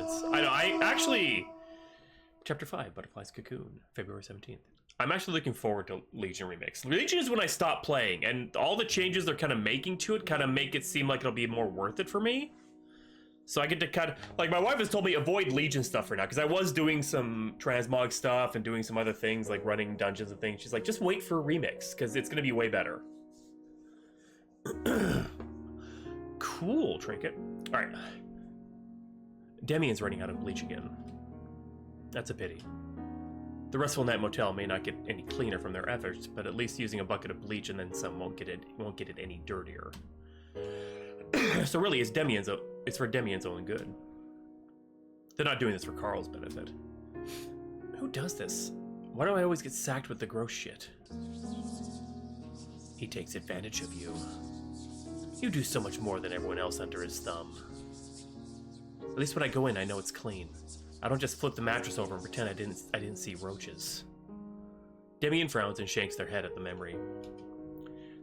sense. I know, I actually... Chapter 5, Butterfly's Cocoon, February 17th. I'm actually looking forward to Legion Remix. Legion is when I stop playing, and all the changes they're kind of making to it kind of make it seem like it'll be more worth it for me. So I get to kind of... Like, my wife has told me avoid Legion stuff for now, because I was doing some transmog stuff and doing some other things, like running dungeons and things. She's like, just wait for a remix, because it's going to be way better. Cool, Trinket. All right. Demian's running out of bleach again. That's a pity. The Restful Night Motel may not get any cleaner from their efforts, but at least using a bucket of bleach and then some won't get it any dirtier. So really, it's for Demian's own good. They're not doing this for Carl's benefit. Who does this? Why do I always get sacked with the gross shit? He takes advantage of you. You do so much more than everyone else under his thumb. At least when I go in, I know it's clean. I don't just flip the mattress over and pretend I didn't see roaches. Demian frowns and shakes their head at the memory.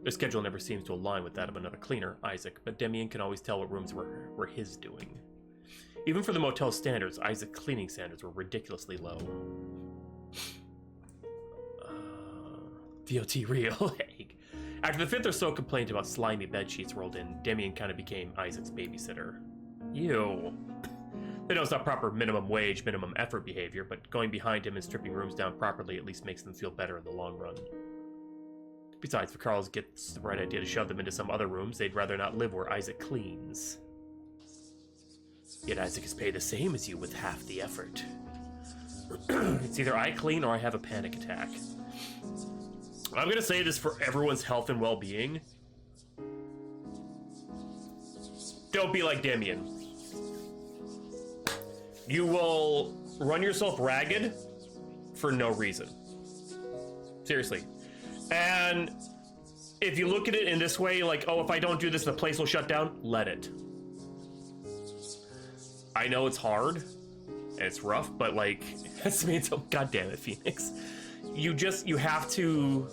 Their schedule never seems to align with that of another cleaner, Isaac, but Demian can always tell what rooms were his doing. Even for the motel standards, Isaac's cleaning standards were ridiculously low. VOT real. After the fifth or so complaint about slimy bedsheets rolled in, Demian kind of became Isaac's babysitter. Ew. They know it's not proper minimum wage, minimum effort behavior, but going behind him and stripping rooms down properly at least makes them feel better in the long run. Besides, if Carl gets the right idea to shove them into some other rooms, they'd rather not live where Isaac cleans. Yet Isaac is paid the same as you with half the effort. It's either I clean or I have a panic attack. I'm gonna say this for everyone's health and well-being. Don't be like Demian. You will run yourself ragged for no reason. Seriously. And if you look at it in this way, like, oh, if I don't do this, the place will shut down, let it. I know it's hard and it's rough, but like, that's me. Oh, God damn it, Phoenix. You have to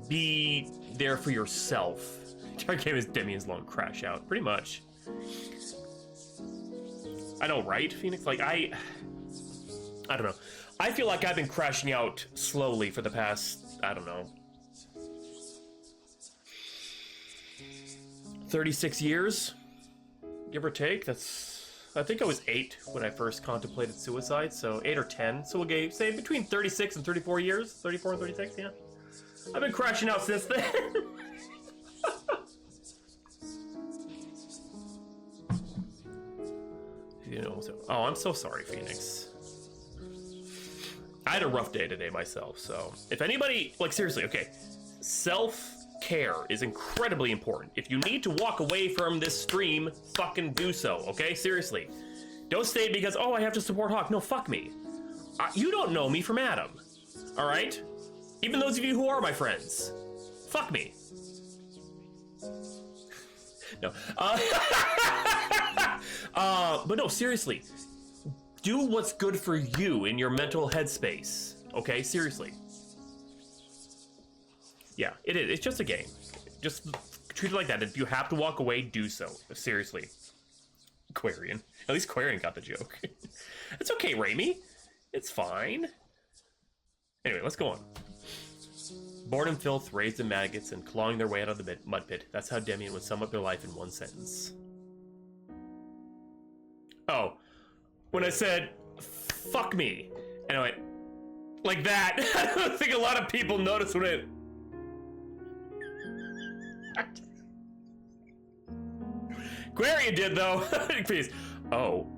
be there for yourself. Dark game is Demian's long crash out, pretty much. I know, right, Phoenix? Like, I don't know. I feel like I've been crashing out slowly for the past, I don't know, 36 years, give or take. I think I was 8 when I first contemplated suicide, so 8 or 10. So we'll say between 36 and 34 years, 34 and 36, yeah. I've been crashing out since then. You know, oh, I'm so sorry, Phoenix. I had a rough day today myself, so if anybody, like, seriously, okay, self-care is incredibly important. If you need to walk away from this stream, fucking do so, okay? Seriously. Don't stay because, oh, I have to support Hawk. No, fuck me. You don't know me from Adam, all right? Even those of you who are my friends. Fuck me. No. But no, seriously. Do what's good for you in your mental headspace. Okay, seriously. Yeah, it is. It's just a game. Just treat it like that. If you have to walk away, do so. Seriously. Quarian. At least Quarian got the joke. It's okay, Raimi. It's fine. Anyway, let's go on. Boredom, filth, raids, and maggots, and clawing their way out of the mud pit. That's how Demian would sum up their life in one sentence. Oh, when I said, fuck me, and I went, like that, I don't think a lot of people noticed when it... Quarian did, though. Please. Oh.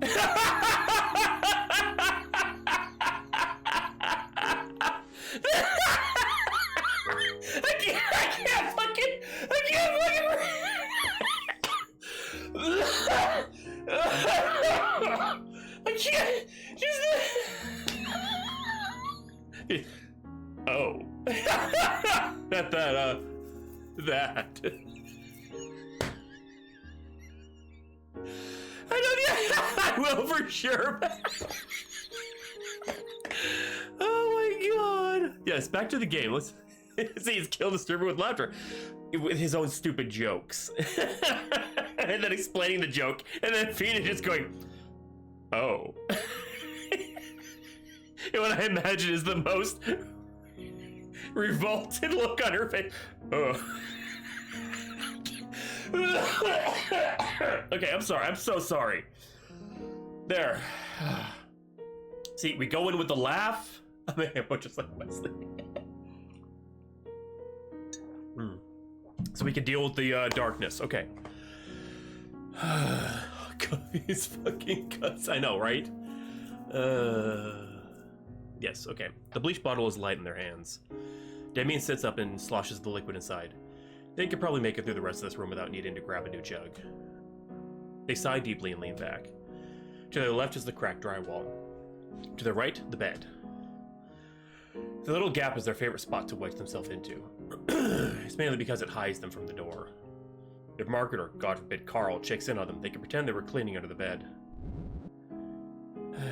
I can't fucking I can't just oh. That I don't I will for sure. Oh my god. Yes, back to the game. Let's see, he's killed the streamer with laughter. With his own stupid jokes. and then explaining the joke, and then Fina just going, oh. And what I imagine is the most revolted look on her face. Oh. Okay, I'm sorry. I'm so sorry. There. See, we go in with the laugh. I mean, just like Wesley. So we can deal with the darkness. Okay. These fucking cuts. I know, right? Yes, okay. The bleach bottle is light in their hands. Damien sits up and sloshes the liquid inside. They could probably make it through the rest of this room without needing to grab a new jug. They sigh deeply and lean back. To their left is the cracked drywall. To their right, the bed. The little gap is their favorite spot to wedge themselves into. It's mainly because it hides them from the door. If Margaret or, God forbid, Carl checks in on them, they can pretend they were cleaning under the bed.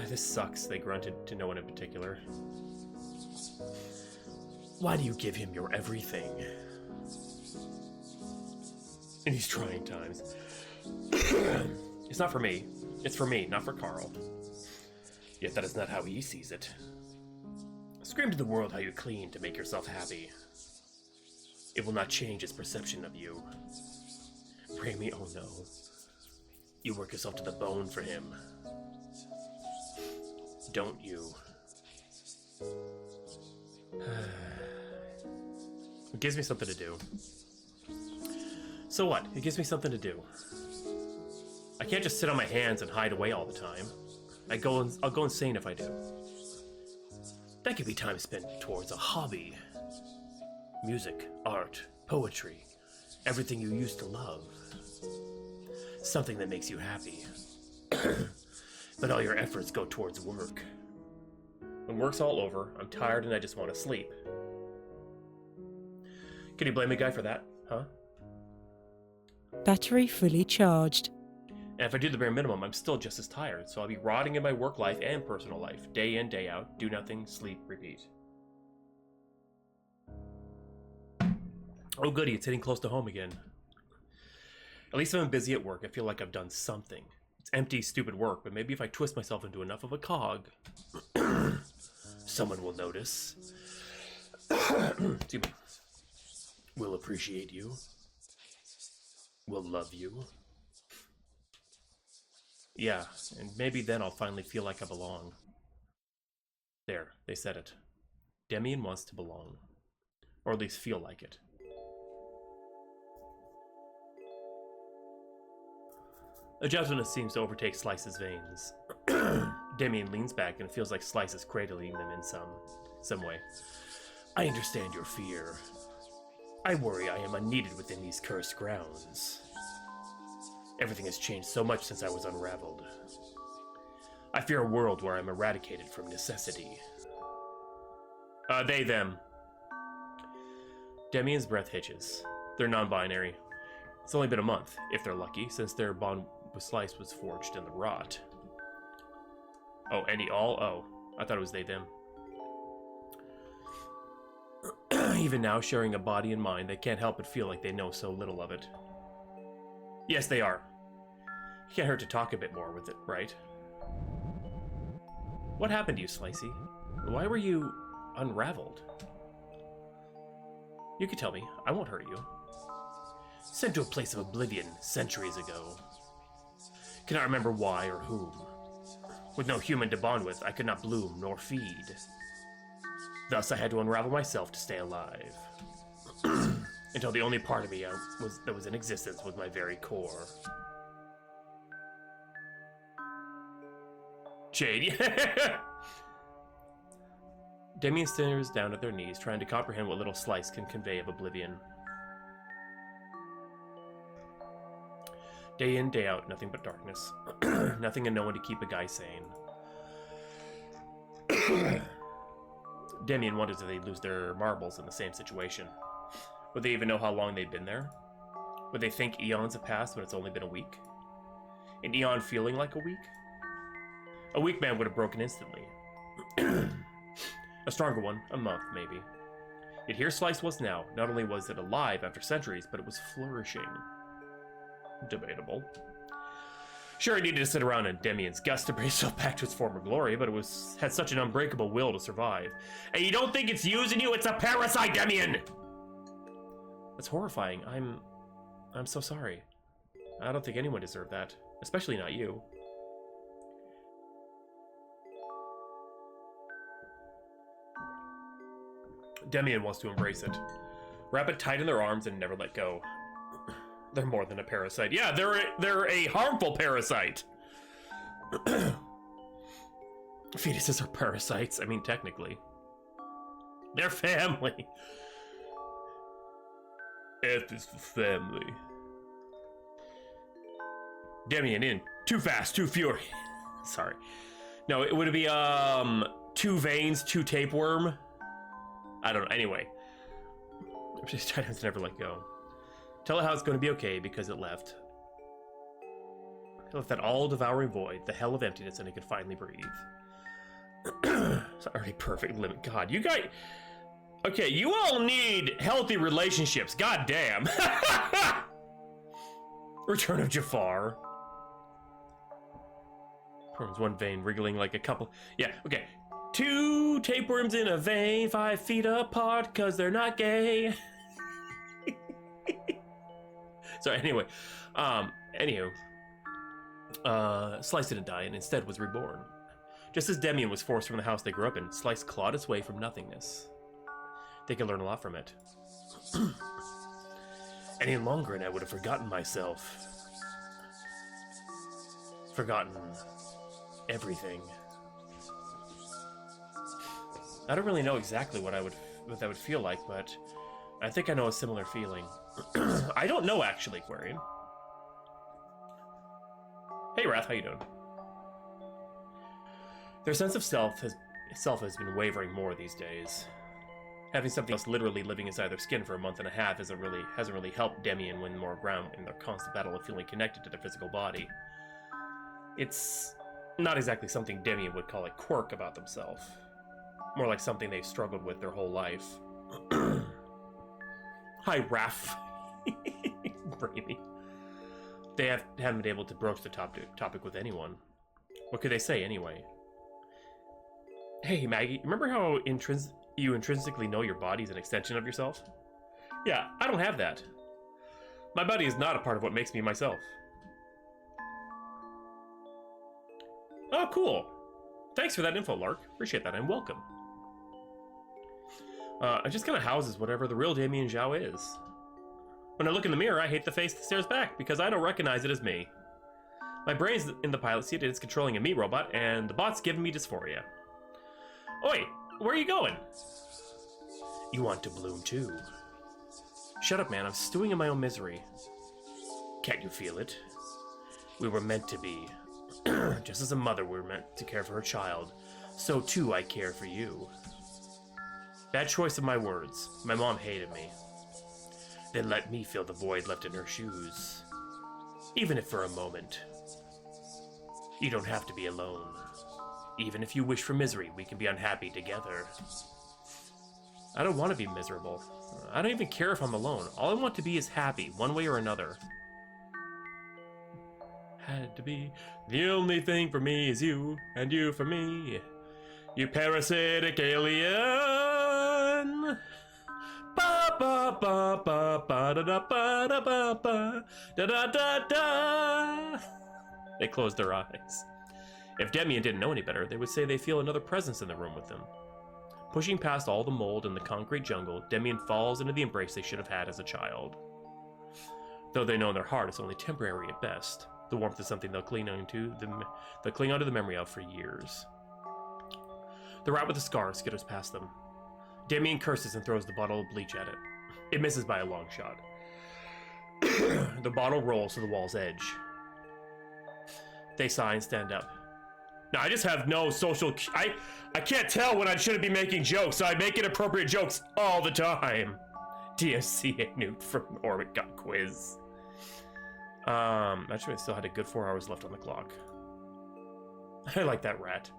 This sucks, they grunted to no one in particular. Why do you give him your everything? In these trying times. It's not for me. It's for me, not for Carl. Yet that is not how he sees it. Scream to the world how you clean to make yourself happy. It will not change his perception of you. Pray me, oh no. You work yourself to the bone for him. Don't you? It gives me something to do. So what? It gives me something to do. I can't just sit on my hands and hide away all the time. I'll go insane if I do. That could be time spent towards a hobby. Music, art, poetry, everything you used to love. Something that makes you happy. But all your efforts go towards work. When work's all over, I'm tired and I just want to sleep. Can you blame a guy for that, huh? Battery fully charged. And if I do the bare minimum, I'm still just as tired, so I'll be rotting in my work life and personal life, day in, day out, do nothing, sleep, repeat. Oh goody, it's hitting close to home again. At least if I'm busy at work, I feel like I've done something. It's empty, stupid work, but maybe if I twist myself into enough of a cog, someone will notice. Excuse me. Will appreciate you. Will love you. Yeah, and maybe then I'll finally feel like I belong. There, they said it. Damien wants to belong. Or at least feel like it. A gentleness seems to overtake Slice's veins. Damien leans back and feels like Slice is cradling them in some way. I understand your fear. I worry I am unneeded within these cursed grounds. Everything has changed so much since I was unraveled. I fear a world where I'm eradicated from necessity. They, them. Demian's breath hitches. They're non-binary. It's only been a month, if they're lucky, since their bond with Slice was forged in the rot. Oh, any all? Oh, I thought it was they, them. Even now, sharing a body and mind, they can't help but feel like they know so little of it. Yes, they are. It can't hurt to talk a bit more with it, right? What happened to you, Slicey? Why were you unraveled? You can tell me. I won't hurt you. Sent to a place of oblivion centuries ago. Cannot remember why or whom. With no human to bond with, I could not bloom nor feed. Thus, I had to unravel myself to stay alive. Until the only part of me that was in existence was my very core. Jade. Damien stares down at their knees, trying to comprehend what little Slice can convey of oblivion. Day in, day out, nothing but darkness. Nothing and no one to keep a guy sane. Damien wonders if they'd lose their marbles in the same situation. Would they even know how long they'd been there? Would they think eons have passed when it's only been a week? An eon feeling like a week? A weak man would have broken instantly. A stronger one, a month, maybe. Yet here Slice was now. Not only was it alive after centuries, but it was flourishing. Debatable. Sure, he needed to sit around in Demian's guts to bring himself back to its former glory, but it had such an unbreakable will to survive. And you don't think it's using you? It's a parasite, Demian! That's horrifying. I'm so sorry. I don't think anyone deserved that. Especially not you. Demian wants to embrace it. Wrap it tight in their arms and never let go. They're more than a parasite. Yeah, they're a harmful parasite. Fetuses are parasites. I mean, technically. They're family. F is for family. Demian in. Too fast, too furious. Sorry. No, it would be, 2 veins, 2 tapeworm. I don't know. Anyway. Just trying to never let go. Tell it how it's going to be okay because it left. It left that all-devouring void, the hell of emptiness, and it could finally breathe. It's already perfect limit. God, you guys... Okay, you all need healthy relationships. God damn. Return of Jafar. There's 1 vein wriggling like a couple... Yeah, okay. 2 tapeworms in a vein, 5 feet apart, cause they're not gay. So anyway, Slice didn't die and instead was reborn. Just as Demian was forced from the house they grew up in, Slice clawed its way from nothingness. They could learn a lot from it. Any longer and I would have forgotten myself. Forgotten everything. I don't really know exactly what that would feel like, but I think I know a similar feeling. I don't know, actually, Aquarian. Hey, Wrath, how you doing? Their sense of self has been wavering more these days. Having something else literally living inside their skin for a month and a half hasn't really helped Demian win more ground in their constant battle of feeling connected to their physical body. It's not exactly something Demian would call a quirk about themselves. More like something they've struggled with their whole life. Hi, Raph. Brainy. They haven't been able to broach the topic with anyone. What could they say, anyway? Hey, Maggie, remember how you intrinsically know your body is an extension of yourself? Yeah, I don't have that. My body is not a part of what makes me myself. Oh, cool. Thanks for that info, Lark. Appreciate that, and welcome. It just kind of houses whatever the real Damien Zhao is. When I look in the mirror, I hate the face that stares back, because I don't recognize it as me. My brain's in the pilot seat, and it's controlling a me robot, and the bot's giving me dysphoria. Oi, where are you going? You want to bloom too. Shut up, man, I'm stewing in my own misery. Can't you feel it? We were meant to be. Just as a mother were meant to care for her child, so too I care for you. Bad choice of my words. My mom hated me. Then let me fill the void left in her shoes. Even if for a moment. You don't have to be alone. Even if you wish for misery, we can be unhappy together. I don't want to be miserable. I don't even care if I'm alone. All I want to be is happy, one way or another. Had to be. The only thing for me is you, and you for me. You parasitic alien. Ba ba ba ba ba da da ba da ba ba da da da da. They closed their eyes. If Demian didn't know any better, they would say they feel another presence in the room with them. Pushing past all the mold and the concrete jungle, Demian falls into the embrace they should have had as a child. Though they know in their heart it's only temporary at best. The warmth is something they'll cling onto the memory of for years. The rat with the scar skitters past them. Demian curses and throws the bottle of bleach at it. It misses by a long shot. The bottle rolls to the wall's edge. They sigh and stand up. Now, I just have no social... I can't tell when I shouldn't be making jokes, so I make inappropriate jokes all the time. DSCA Newt from Orbit got quiz. Actually, I still had a good 4 hours left on the clock. I like that rat.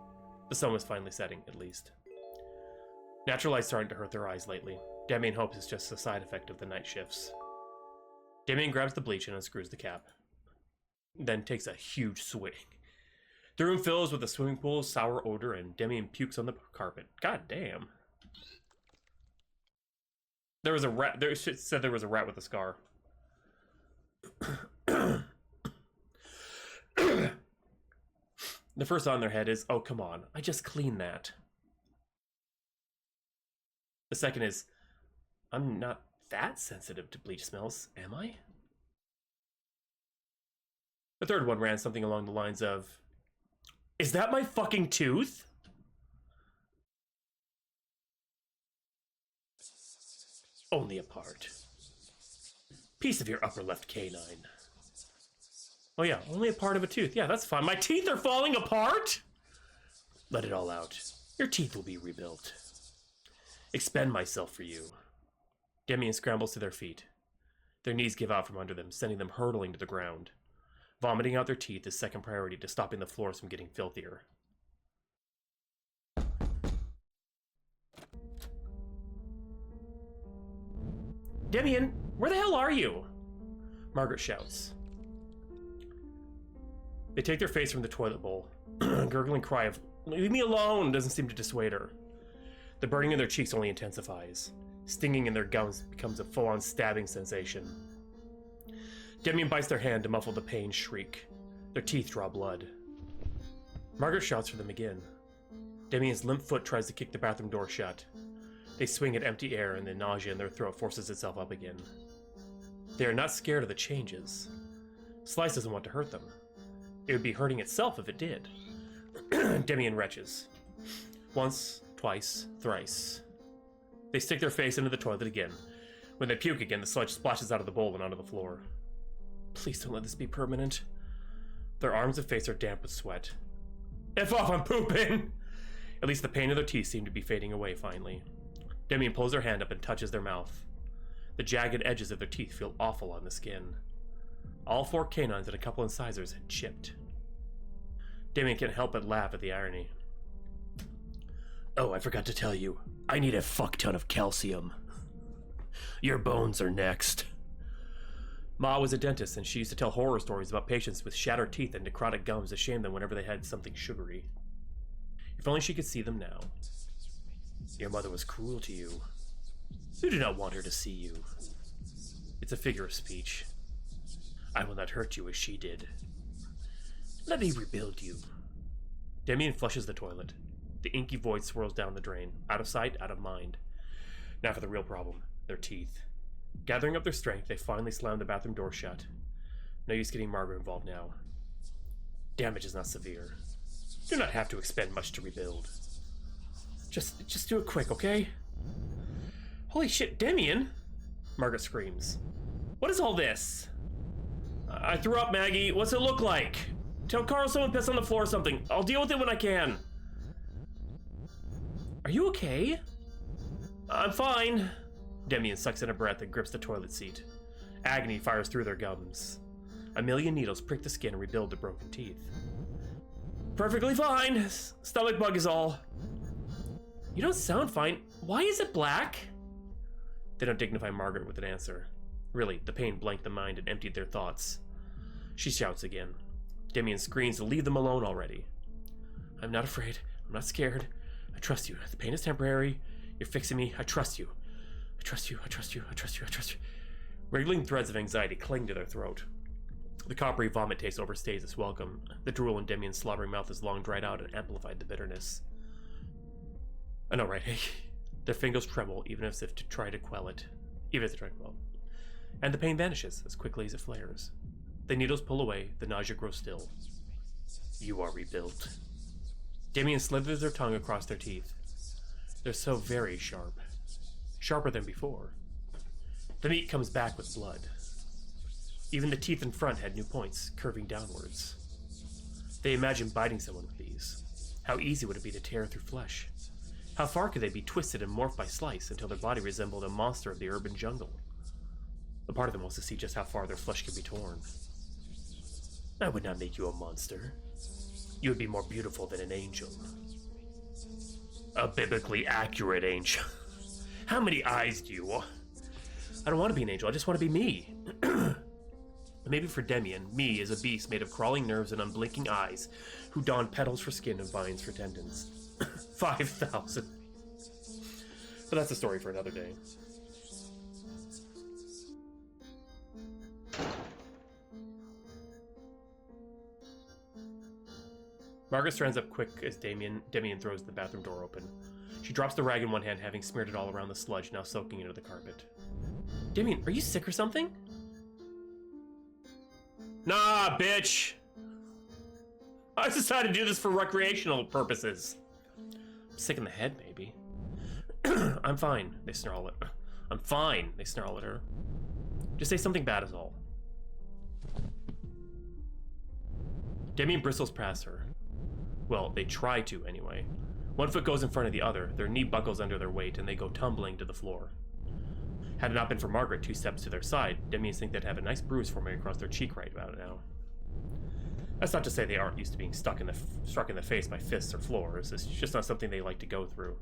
The sun was finally setting, at least. Natural light's starting to hurt their eyes lately. Demian hopes it's just a side effect of the night shifts. Demian grabs the bleach and unscrews the cap. then takes a huge swing. The room fills with a swimming pool, sour odor, and Demian pukes on the carpet. God damn. There was a rat. It said there was a rat with a scar. The first thought in their head is, oh, come on. I just cleaned that. The second is, I'm not that sensitive to bleach smells, am I? The third one ran something along the lines of, is that my fucking tooth? Only a part. Piece of your upper left canine. Oh yeah, only a part of a tooth. Yeah, that's fine. My teeth are falling apart? Let it all out. Your teeth will be rebuilt. Expend myself for you. Demian scrambles to their feet. Their knees give out from under them, sending them hurtling to the ground. Vomiting out their teeth is second priority to stopping the floors from getting filthier. Demian, where the hell are you? Margaret shouts. They take their face from the toilet bowl. A gurgling cry of, leave me alone, doesn't seem to dissuade her. The burning in their cheeks only intensifies. Stinging in their gums becomes a full-on stabbing sensation. Demian bites their hand to muffle the pained shriek. Their teeth draw blood. Margaret shouts for them again. Demian's limp foot tries to kick the bathroom door shut. They swing at empty air and the nausea in their throat forces itself up again. They are not scared of the changes. Slice doesn't want to hurt them. It would be hurting itself if it did. Demian retches. Once, twice, thrice. They stick their face into the toilet again. When they puke again, the sludge splashes out of the bowl and onto the floor. Please don't let this be permanent. Their arms and face are damp with sweat. F off, I'm pooping! At least the pain of their teeth seem to be fading away finally. Demian pulls their hand up and touches their mouth. The jagged edges of their teeth feel awful on the skin. All 4 canines and a couple incisors had chipped. Demian can't help but laugh at the irony. Oh, I forgot to tell you. I need a fuck ton of calcium. Your bones are next. Ma was a dentist, and she used to tell horror stories about patients with shattered teeth and necrotic gums to shame them whenever they had something sugary. If only she could see them now. Your mother was cruel to you. You do not want her to see you. It's a figure of speech. I will not hurt you as she did. Let me rebuild you. Demian flushes the toilet. The inky void swirls down the drain. Out of sight, out of mind. Now for the real problem. Their teeth. Gathering up their strength, they finally slam the bathroom door shut. No use getting Margaret involved now. Damage is not severe. Do not have to expend much to rebuild. Just do it quick, okay? Holy shit, Demian! Margaret screams. What is all this? I threw up, Maggie. What's it look like? Tell Carl someone pissed on the floor or something. I'll deal with it when I can. Are you okay? I'm fine. Demian sucks in a breath and grips the toilet seat. Agony fires through their gums. A million needles prick the skin and rebuild the broken teeth. Perfectly fine. Stomach bug is all. You don't sound fine. Why is it black? They don't dignify Margaret with an answer. Really, the pain blanked the mind and emptied their thoughts. She shouts again. Demian screams to leave them alone already. I'm not afraid. I'm not scared. I trust you. The pain is temporary. You're fixing me. I trust you. I trust you. I trust you. I trust you. I trust you. Wriggling threads of anxiety cling to their throat. The coppery vomit taste overstays its welcome. The drool in Demian's slobbering mouth is long dried out and amplified the bitterness. I know, right? Hey, their fingers tremble, even as if to try to quell it. Even as they try to quell it. And the pain vanishes as quickly as it flares. The needles pull away, the nausea grows still. You are rebuilt. Demian slithers their tongue across their teeth. They're so very sharp. Sharper than before. The meat comes back with blood. Even the teeth in front had new points, curving downwards. They imagine biting someone with these. How easy would it be to tear through flesh? How far could they be twisted and morphed by slice until their body resembled a monster of the urban jungle? A part of them wants to see just how far their flesh can be torn. I would not make you a monster. You would be more beautiful than an angel. A biblically accurate angel. How many eyes do you want? I don't want to be an angel, I just want to be me. Maybe for Demian, me is a beast made of crawling nerves and unblinking eyes, who don petals for skin and vines for tendons. 5,000. But that's a story for another day. Margaret stands up quick as Demian throws the bathroom door open. She drops the rag in one hand, having smeared it all around the sludge now soaking into the carpet. Demian, are you sick or something? Nah, bitch! I decided to do this for recreational purposes. I'm sick in the head, maybe. I'm fine, they snarl at her. I'm fine, they snarl at her. Just say something bad is all. Demian bristles past her. Well, they try to, anyway. One foot goes in front of the other, their knee buckles under their weight, and they go tumbling to the floor. Had it not been for Margaret 2 steps to their side, Demians think they'd have a nice bruise forming across their cheek right about now. That's not to say they aren't used to being struck in the face by fists or floors. It's just not something they like to go through.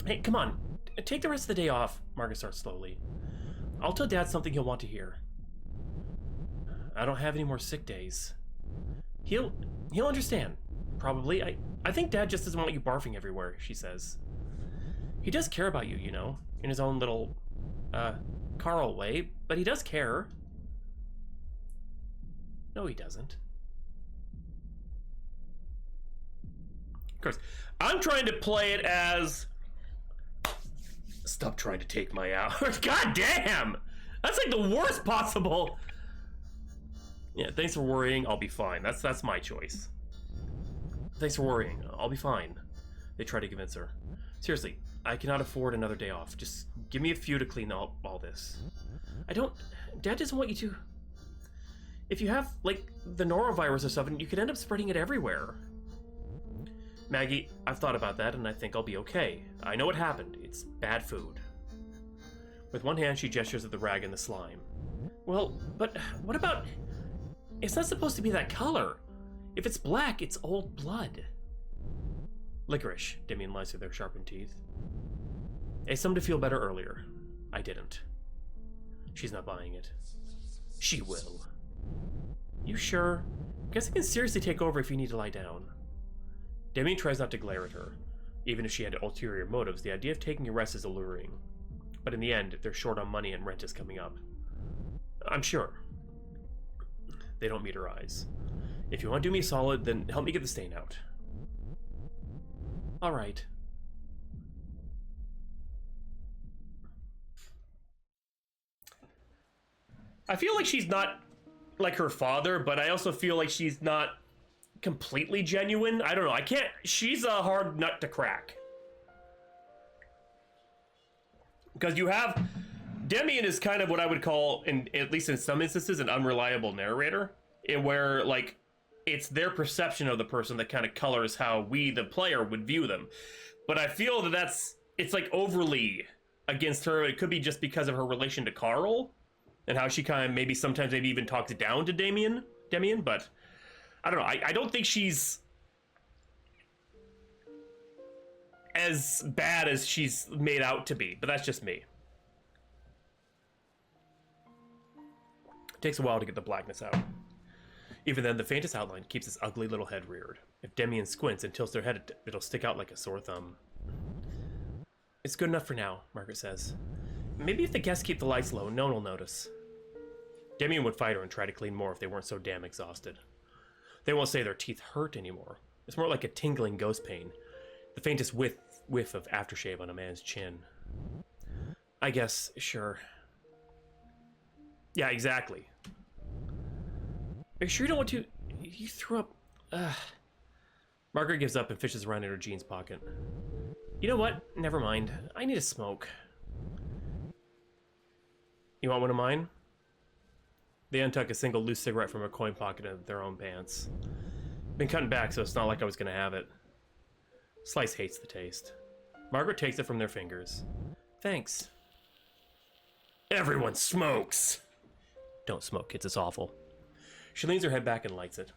Hey, come on. Take the rest of the day off, Margaret starts slowly. I'll tell Dad something he'll want to hear. I don't have any more sick days. He'll understand. Probably. I think Dad just doesn't want you barfing everywhere, she says. He does care about you, you know, in his own little, Carl way, but he does care. No, he doesn't. Of course, I'm trying to play it as... Stop trying to take my hours. God damn! That's like the worst possible... Yeah, thanks for worrying, I'll be fine. That's my choice. Thanks for worrying, I'll be fine. They try to convince her. Seriously, I cannot afford another day off. Just give me a few to clean up all this. Dad doesn't want you to... If you have, like, the norovirus or something, you could end up spreading it everywhere. Maggie, I've thought about that, and I think I'll be okay. I know what happened. It's bad food. With one hand, she gestures at the rag and the slime. Well, but what about... It's not supposed to be that color. If it's black, it's old blood. Licorice, Demian lies through their sharpened teeth. I some to feel better earlier. I didn't. She's not buying it. She will. You sure? Guess I can seriously take over if you need to lie down. Demian tries not to glare at her. Even if she had ulterior motives, the idea of taking a rest is alluring. But in the end, they're short on money and rent is coming up. I'm sure. They don't meet her eyes. If you want to do me a solid, then help me get the stain out. All right. I feel like she's not like her father, but I also feel like she's not completely genuine. I don't know. She's a hard nut to crack. Because you have... Demian is kind of what I would call, at least in some instances, an unreliable narrator. Where, like, it's their perception of the person that kind of colors how we, the player, would view them. But I feel that it's like overly against her. It could be just because of her relation to Carl and how she kind of sometimes even talks down to Demian, but I don't know. I don't think she's as bad as she's made out to be, but that's just me. It takes a while to get the blackness out. Even then, the faintest outline keeps its ugly little head reared. If Demian squints and tilts their head, it'll stick out like a sore thumb. It's good enough for now, Margaret says. Maybe if the guests keep the lights low, no one will notice. Demian would fight her and try to clean more if they weren't so damn exhausted. They won't say their teeth hurt anymore. It's more like a tingling ghost pain. The faintest whiff of aftershave on a man's chin. I guess, sure. Yeah, exactly. Are you sure you don't want to... You threw up... Margaret gives up and fishes around in her jeans pocket. You know what? Never mind. I need a smoke. You want one of mine? They untuck a single loose cigarette from a coin pocket of their own pants. Been cutting back, so it's not like I was gonna have it. Slice hates the taste. Margaret takes it from their fingers. Thanks. Everyone smokes! Don't smoke, kids. It's awful. She leans her head back and lights it.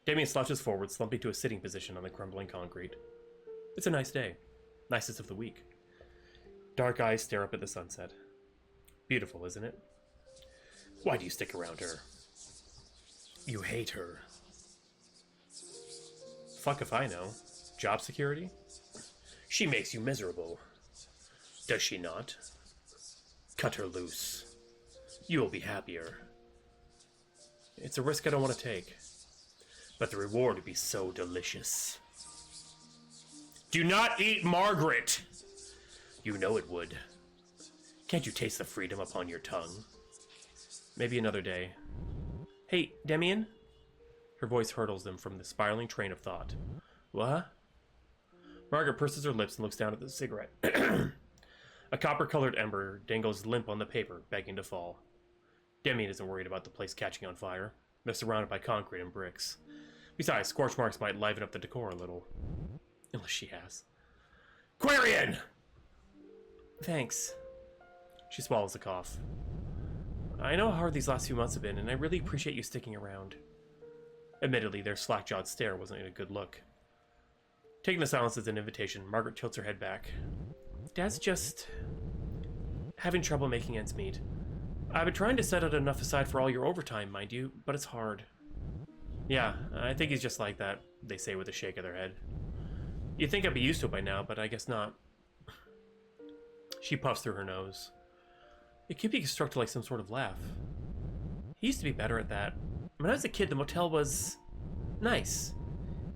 Demian slouches forward, slumping to a sitting position on the crumbling concrete. It's a nice day. Nicest of the week. Dark eyes stare up at the sunset. Beautiful, isn't it? Why do you stick around her? You hate her. Fuck if I know. Job security? She makes you miserable. Does she not? Cut her loose. You will be happier. It's a risk I don't want to take. But the reward would be so delicious. Do not eat Margaret! You know it would. Can't you taste the freedom upon your tongue? Maybe another day. Hey, Demian? Her voice hurdles them from the spiraling train of thought. What? Margaret purses her lips and looks down at the cigarette. A copper-colored ember dangles limp on the paper, begging to fall. Demian isn't worried about the place catching on fire. They're surrounded by concrete and bricks. Besides, scorch marks might liven up the decor a little. Unless she has. Quarian! Thanks. She swallows a cough. I know how hard these last few months have been, and I really appreciate you sticking around. Admittedly, their slack-jawed stare wasn't a good look. Taking the silence as an invitation, Margaret tilts her head back. Dad's just having trouble making ends meet. I've been trying to set out enough aside for all your overtime, mind you, but it's hard. Yeah, I think he's just like that, they say with a shake of their head. You'd think I'd be used to it by now, but I guess not. She puffs through her nose. It could be constructed like some sort of laugh. He used to be better at that. When I was a kid, the motel was nice.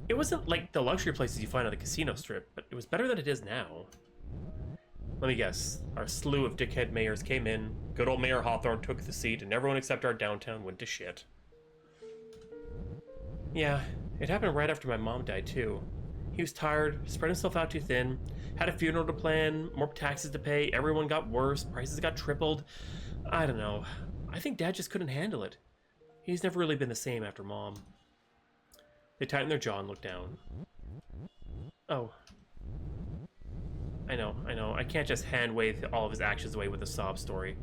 It wasn't like the luxury places you find on the casino strip, but it was better than it is now. Let me guess. Our slew of dickhead mayors came in, good old Mayor Hawthorne took the seat, and everyone except our downtown went to shit. Yeah, it happened right after my mom died, too. He was tired, spread himself out too thin, had a funeral to plan, more taxes to pay, everyone got worse, prices got tripled. I don't know. I think Dad just couldn't handle it. He's never really been the same after Mom. They tighten their jaw and look down. Oh. I know. I can't just hand-wave all of his actions away with a sob story.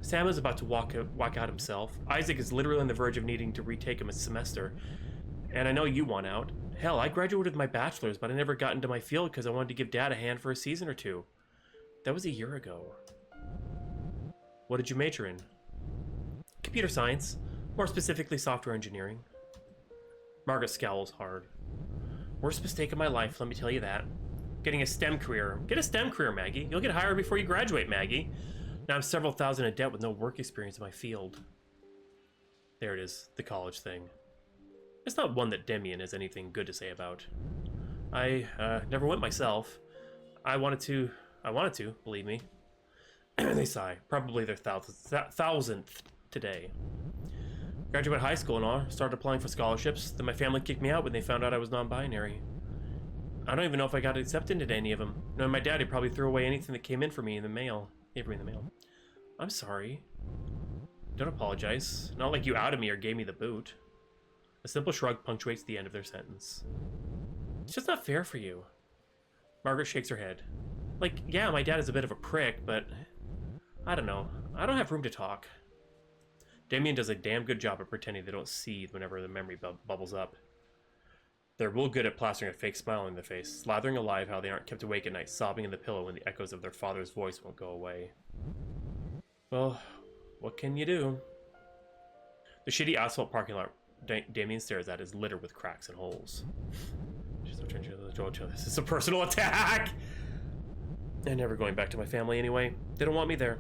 Sam is about to walk out himself. Isaac is literally on the verge of needing to retake him a semester. And I know you want out. Hell, I graduated with my bachelor's, but I never got into my field because I wanted to give Dad a hand for a season or two. That was a year ago. What did you major in? Computer science. More specifically, software engineering. Margaret scowls hard. Worst mistake of my life, let me tell you that. Getting a STEM career. Get a STEM career, Maggie. You'll get hired before you graduate, Maggie. Now I'm several thousand in debt with no work experience in my field. There it is, the college thing. It's not one that Demian has anything good to say about. I never went myself. I wanted to, believe me. They sigh. Probably their thousandth today. Graduated high school and all. Started applying for scholarships. Then my family kicked me out when they found out I was non-binary. I don't even know if I got accepted into any of them. Knowing my dad, he probably threw away anything that came in for me in the mail. I'm sorry. Don't apologize. Not like you outed me or gave me the boot. A simple shrug punctuates the end of their sentence. It's just not fair for you. Margaret shakes her head. Like, yeah, my dad is a bit of a prick, but I don't know. I don't have room to talk. Demian does a damn good job of pretending they don't seethe whenever the memory bubbles up. They're real good at plastering a fake smile on their face, slathering alive how they aren't kept awake at night, sobbing in the pillow when the echoes of their father's voice won't go away. Well, what can you do? The shitty asphalt parking lot Demian stares at is littered with cracks and holes. This is a personal attack! I'm never going back to my family anyway. They don't want me there.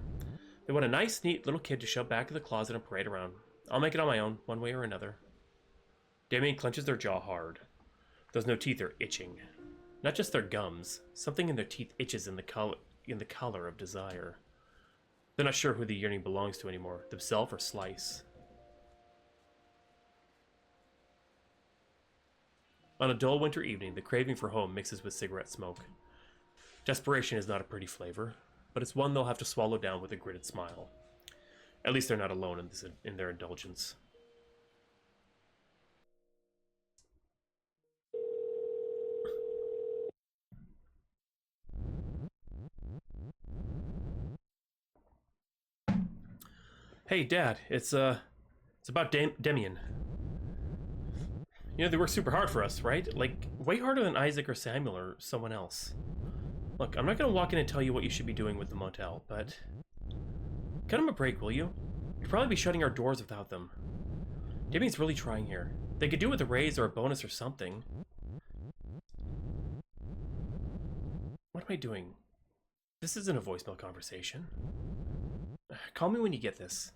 They want a nice, neat little kid to shove back in the closet and parade around. I'll make it on my own, one way or another. Demian clenches their jaw hard. Those no teeth are itching. Not just their gums. Something in their teeth itches in the color of desire. They're not sure who the yearning belongs to anymore, themselves or Slice. On a dull winter evening, the craving for home mixes with cigarette smoke. Desperation is not a pretty flavor, but it's one they'll have to swallow down with a gritted smile. At least they're not alone in their indulgence. Hey, Dad, it's about Demian. You know, they work super hard for us, right? Like, way harder than Isaac or Samuel or someone else. Look, I'm not gonna walk in and tell you what you should be doing with the motel, but cut him a break, will you? We'd probably be shutting our doors without them. Demian's really trying here. They could do it with a raise or a bonus or something. What am I doing? This isn't a voicemail conversation. Call me when you get this.